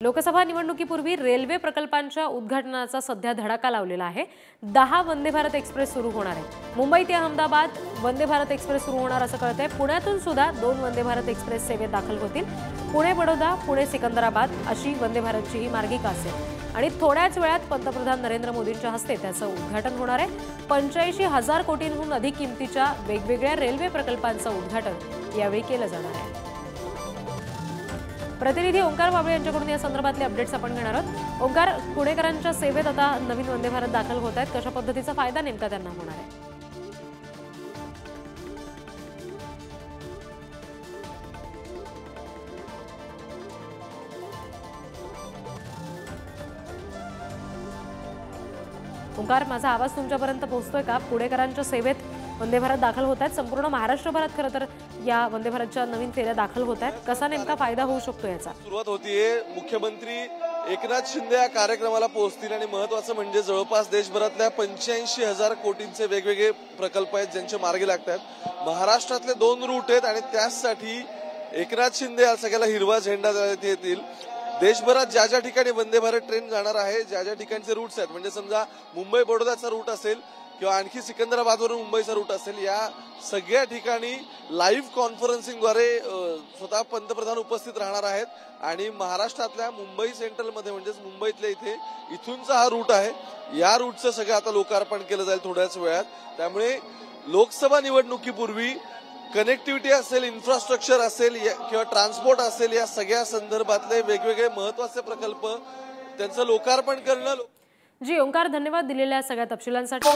लोकसभा निवडणुकीपूर्वी रेल्वे प्रकल्पांच्या उद्घाटनाचा सध्या धडाका लावलेला आहे। 10 वंदे भारत एक्सप्रेस सुरू होणार आहे। मुंबई ते अहमदाबाद वंदे भारत एक्सप्रेस सुरू होणार असं कळतंय। पुण्यातून सुद्धा 2 वंदे भारत एक्सप्रेस सेवेत दाखल होतील। पुणे बडोदा, पुणे सिकंदराबाद अशी वंदे भारतची ही मार्गिका असेल आणि थोड्याच वेळात पंतप्रधान नरेंद्र मोदींच्या हस्ते त्याचं उद्घाटन होणार आहे। 85,000 कोटींहून अधिक किमतीच्या वेगवेगळ्या रेल्वे प्रकल्पांचं उद्घाटन यावेळी केलं जाणार आहे। प्रतिनिधी ओंकार बाबळे यांच्याकडून या संदर्भातले अपडेट्स आपण घेणार आहोत। ओंकार, पुणेकरांच्या सेवेत आता नवीन वंदे भारत दाखल होत आहेत, कशा पद्धतीचा फायदा नेमका त्यांना होणार आहे? ओंकार, माझा आवाज तुमच्यापर्यंत पोहोचतोय का? पुणेकरांच्या सेवेत वंदे भारत दाखल होत आहेत। संपूर्ण महाराष्ट्रभरात खरं तर या वंदे भारतच्या नवीन फेऱ्या दाखल होत आहेत। कसा नेमका फायदा होऊ शकतो याचा? सुरुवात होतीये, मुख्यमंत्री एकनाथ शिंदे या कार्यक्रमाला पोहोचतील आणि महत्त्वाचं म्हणजे जवळपास देशभरातल्या 85,000 कोटींचे वेगवेगळे प्रकल्प आहेत ज्यांचे मार्गी लागतात। महाराष्ट्रातले 2 रूट आहेत आणि त्यासाठी एकनाथ शिंदे या सगळ्याला हिरवा झेंडा देतील। देशभरात ज्या ज्या ठिकाणी वंदे भारत ट्रेन जाणार आहे, ज्या ज्या ठिकाणचे रूट्स आहेत, म्हणजे समजा मुंबई बडोदाचा रूट असेल किंवा आणखी सिकंदराबादवरून मुंबईचा रूट असेल, या सगळ्या ठिकाणी लाईव्ह कॉन्फरन्सिंगद्वारे स्वतः पंतप्रधान उपस्थित राहणार आहेत आणि महाराष्ट्रातल्या मुंबई सेंट्रलमध्ये म्हणजेच मुंबईतल्या इथूनचा हा रूट आहे, या रूटचं सगळं आता लोकार्पण केलं जाईल थोड्याच वेळात। त्यामुळे लोकसभा निवडणुकीपूर्वी कनेक्टिव्हिटी असेल, इन्फ्रास्ट्रक्चर असेल किंवा ट्रान्सपोर्ट असेल, या सगळ्या संदर्भातले वेगवेगळे महत्त्वाचे प्रकल्प त्यांचं लोकार्पण करणं। जी ओंकार, धन्यवाद दिलेल्या सगळ्या तपशिलांसाठी।